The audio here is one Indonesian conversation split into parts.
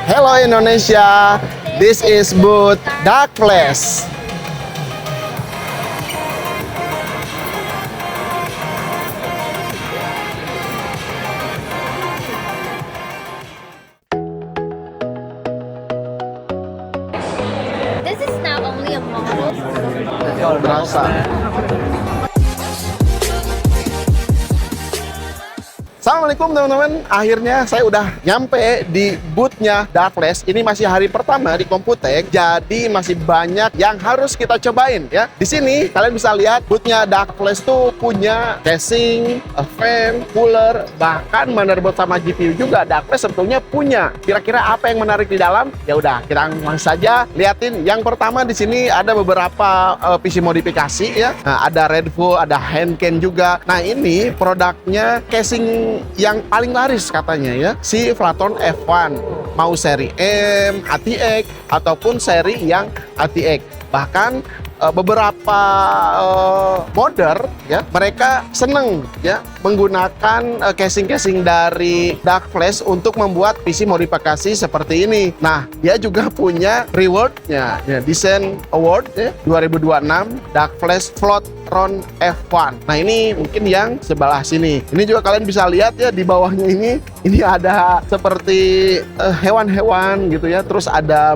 Hello Indonesia, this is booth Dark Flash. This is not only a model. Berasa. Assalamualaikum teman-teman, akhirnya saya udah nyampe di boothnya Dark Flash. Ini masih hari pertama di Computex, jadi masih banyak yang harus kita cobain ya. Di sini kalian bisa lihat boothnya Dark Flash tuh punya casing, fan, cooler, bahkan motherboard sama GPU juga Dark Flash sebetulnya punya. Kira-kira apa yang menarik di dalam? Ya udah, kita langsung saja liatin. Yang pertama di sini ada beberapa PC modifikasi ya. Nah, ada Redfall, ada Handcan juga. Nah, ini produknya casing yang paling laris katanya ya, si Phaeton F1, mau seri M, ATX ataupun seri yang ATX. Bahkan beberapa modder ya, mereka seneng ya menggunakan casing-casing dari Dark Flash untuk membuat PC modifikasi seperti ini. Nah, dia juga punya rewardnya ya, Design Award ya, 2026 Dark Flash Phaeton F1. Nah, ini mungkin yang sebelah sini. Ini juga kalian bisa lihat ya, di bawahnya ini ada seperti hewan-hewan gitu ya. Terus ada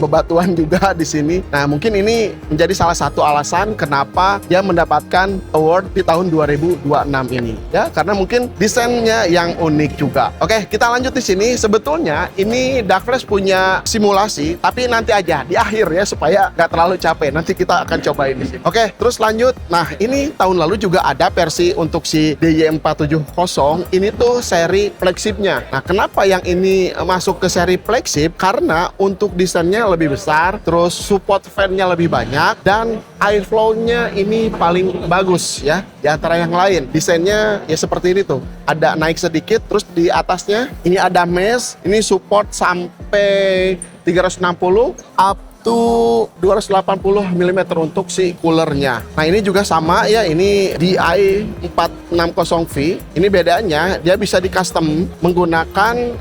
bebatuan juga di sini. Nah, mungkin ini menjadi salah satu alasan kenapa dia mendapatkan award di tahun 2026 ini ya, karena mungkin desainnya yang unik juga. Oke, kita lanjut di sini. Sebetulnya ini Dark Flash punya simulasi, tapi nanti aja di akhir ya, supaya nggak terlalu capek. Nanti kita akan cobain di sini. Oke, terus lanjut. Nah, ini tahun lalu juga ada versi untuk si DY470. Ini tuh seri flagshipnya. Nah, kenapa yang ini masuk ke seri flagship? Karena untuk desainnya lebih besar, terus support fan-nya lebih banyak, dan airflow-nya ini paling bagus ya di antara yang lain. Desainnya ya seperti ini tuh, ada naik sedikit, terus di atasnya ini ada mesh, ini support sampai 360 up to 280 mm untuk si coolernya. Nah, ini juga sama ya, ini DI460V. Ini bedanya dia bisa di custom menggunakan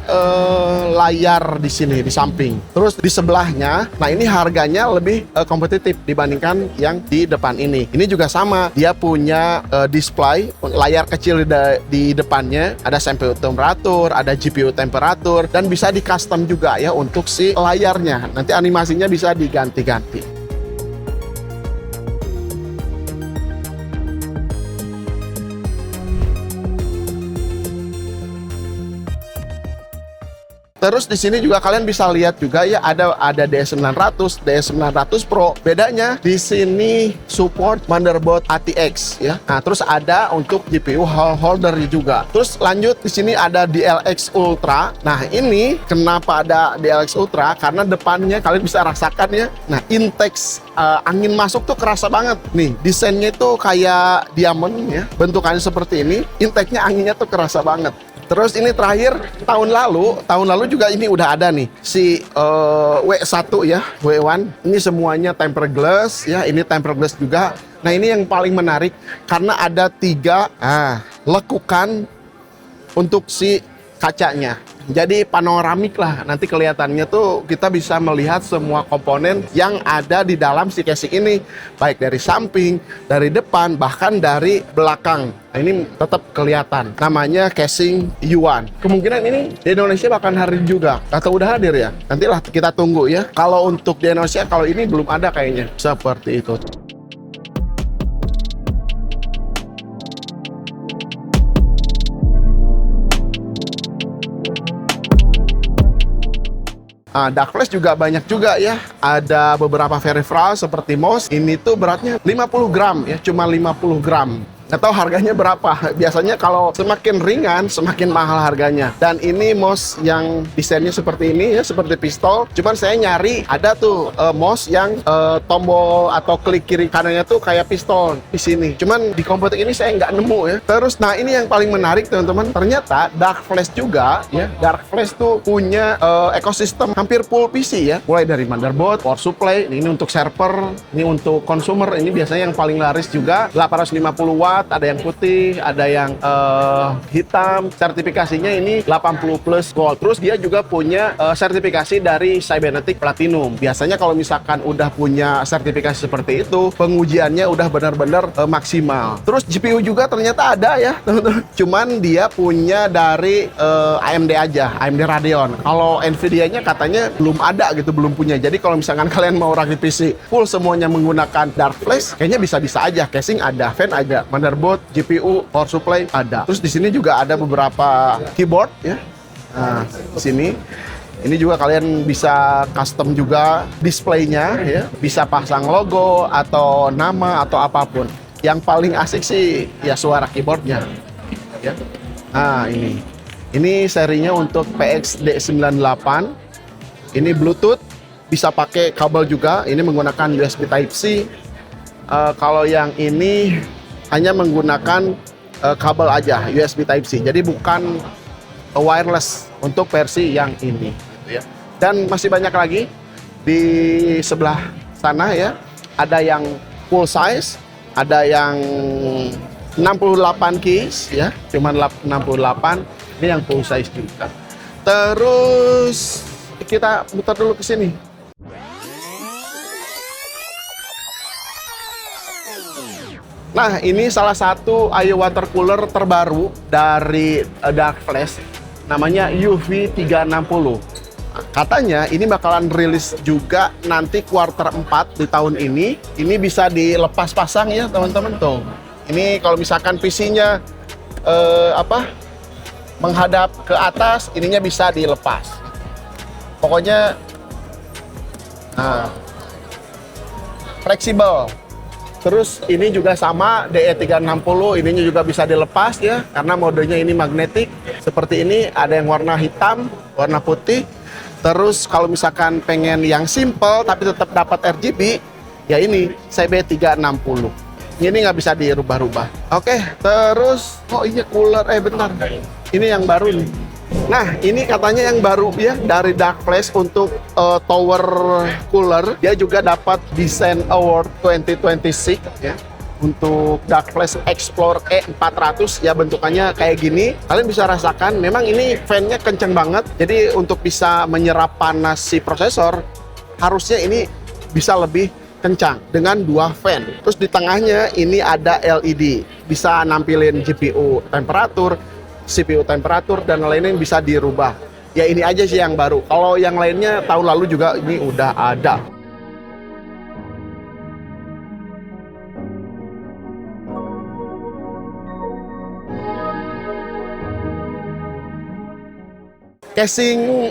layar di sini di samping. Terus di sebelahnya, nah ini harganya lebih kompetitif dibandingkan yang di depan ini. Ini juga sama, dia punya display layar kecil di depannya, ada CPU temperatur, ada GPU temperatur, dan bisa di custom juga ya untuk si layarnya. Nanti animasinya bisa diganti-ganti. Terus di sini juga kalian bisa lihat juga ya, ada DS900, DS900 Pro. Bedanya di sini support motherboard ATX ya. Nah, terus ada untuk GPU holder juga. Terus lanjut di sini ada DLX Ultra. Nah, ini kenapa ada DLX Ultra? Karena depannya kalian bisa rasakan ya. Nah, intake angin masuk tuh kerasa banget. Nih, desainnya tuh kayak diamond ya. Bentukannya seperti ini. Intake-nya anginnya tuh kerasa banget. Terus ini terakhir tahun lalu juga ini udah ada nih si W1 ya, W1. Ini semuanya tempered glass ya, ini tempered glass juga. Nah, ini yang paling menarik karena ada 3 lekukan untuk si kacanya. Jadi panoramik lah, nanti kelihatannya tuh kita bisa melihat semua komponen yang ada di dalam si casing ini, baik dari samping, dari depan, bahkan dari belakang. Nah, ini tetap kelihatan. Namanya casing Yuan. Kemungkinan ini di Indonesia bahkan hadir juga, atau udah hadir ya. Nantilah kita tunggu ya. Kalau untuk di Indonesia, kalau ini belum ada kayaknya. Seperti itu. Dark Flash juga banyak juga ya. Ada beberapa peripheral seperti mouse. Ini tuh beratnya 50 gram ya, cuma 50 gram. Nggak tahu harganya berapa. Biasanya kalau semakin ringan, semakin mahal harganya. Dan ini mouse yang desainnya seperti ini ya, seperti pistol. Cuman saya nyari ada tuh mouse yang tombol atau klik kiri kanannya tuh kayak pistol di sini. Cuman di komputer ini saya nggak nemu ya. Terus, nah ini yang paling menarik teman-teman. Ternyata Dark Flash juga ya. Dark Flash tuh punya ekosistem hampir full PC ya. Mulai dari motherboard, power supply, ini untuk server, ini untuk consumer. Ini biasanya yang paling laris juga 850 watt. coklat, ada yang putih, ada yang hitam. Sertifikasinya ini 80 plus gold. Terus dia juga punya sertifikasi dari Cybernetic Platinum. Biasanya kalau misalkan udah punya sertifikasi seperti itu, pengujiannya udah benar-benar maksimal. Terus GPU juga ternyata ada ya, teman-teman. Cuman dia punya dari AMD aja, AMD Radeon. Kalau Nvidia-nya katanya belum ada gitu, belum punya. Jadi kalau misalkan kalian mau rakit PC full semuanya menggunakan Dark Flash, kayaknya bisa-bisa aja. Casing ada, fan ada, motherboard, GPU, power supply ada. Terus di sini juga ada beberapa keyboard ya. Nah, di sini ini juga kalian bisa custom juga displaynya ya, bisa pasang logo atau nama atau apapun. Yang paling asik sih ya suara keyboardnya ya. Nah, ini serinya untuk PXD98. Ini Bluetooth, bisa pakai kabel juga. Ini menggunakan USB Type-C. Kalau yang ini hanya menggunakan kabel aja, USB Type-C. Jadi bukan wireless untuk versi yang ini. Gitu ya. Dan masih banyak lagi di sebelah sana ya. Ada yang full size, ada yang 68 keys ya, cuman 68. Ini yang full size juga. Terus kita muter dulu ke sini. Nah, ini salah satu IO water cooler terbaru dari Dark Flash, namanya UV360. Katanya ini bakalan rilis juga nanti kuarter 4 di tahun ini. Ini bisa dilepas pasang ya teman-teman tuh. Ini kalau misalkan PC-nya menghadap ke atas, ininya bisa dilepas. Pokoknya fleksibel. Terus ini juga sama DE360, ininya juga bisa dilepas ya, karena modenya ini magnetik. Seperti ini, ada yang warna hitam, warna putih. Terus kalau misalkan pengen yang simple tapi tetap dapat RGB, ya ini CB360. Ini nggak bisa dirubah-rubah. Oke, terus ini cooler, bentar. Ini yang baru nih. Nah, ini katanya yang baru ya dari Dark Flash untuk tower cooler. Dia juga dapat Design Award 2026 ya. Untuk Dark Flash Explorer E400 ya, bentukannya kayak gini. Kalian bisa rasakan, memang ini fan-nya kenceng banget. Jadi untuk bisa menyerap panas si prosesor, harusnya ini bisa lebih kencang dengan 2 fan. Terus di tengahnya ini ada LED, bisa nampilin GPU temperatur, CPU temperatur, dan lain-lain bisa dirubah. Ya ini aja sih yang baru. Kalau yang lainnya tahun lalu juga ini udah ada. Casing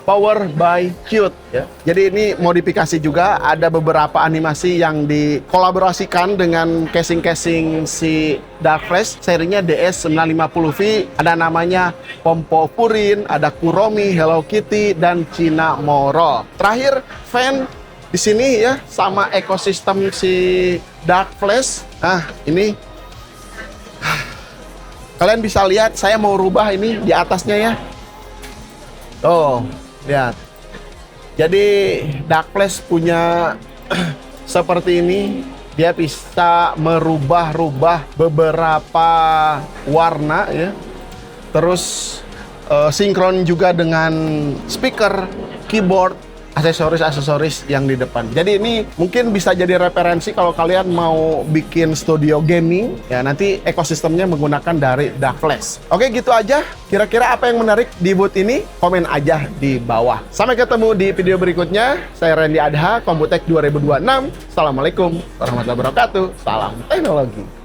Power by Qt ya. Jadi ini modifikasi juga, ada beberapa animasi yang dikolaborasikan dengan casing-casing si Dark Flash serinya DS950V. Ada namanya Pompo Purin, ada Kuromi, Hello Kitty, dan Cina Moro. Terakhir fan di sini ya, sama ekosistem si Dark Flash. Nah, ini kalian bisa lihat, saya mau rubah ini di atasnya ya. Oh, lihat. Jadi Dark Flash punya seperti ini. Dia bisa merubah-rubah beberapa warna ya. Terus sinkron juga dengan speaker, keyboard, aksesoris-aksesoris yang di depan. Jadi ini mungkin bisa jadi referensi kalau kalian mau bikin studio gaming ya, nanti ekosistemnya menggunakan dari Dark Flash. Oke, gitu aja. Kira-kira apa yang menarik di booth ini? Komen aja di bawah. Sampai ketemu di video berikutnya. Saya Randy Adha, Komputek 2026. Assalamualaikum warahmatullahi wabarakatuh. Salam teknologi.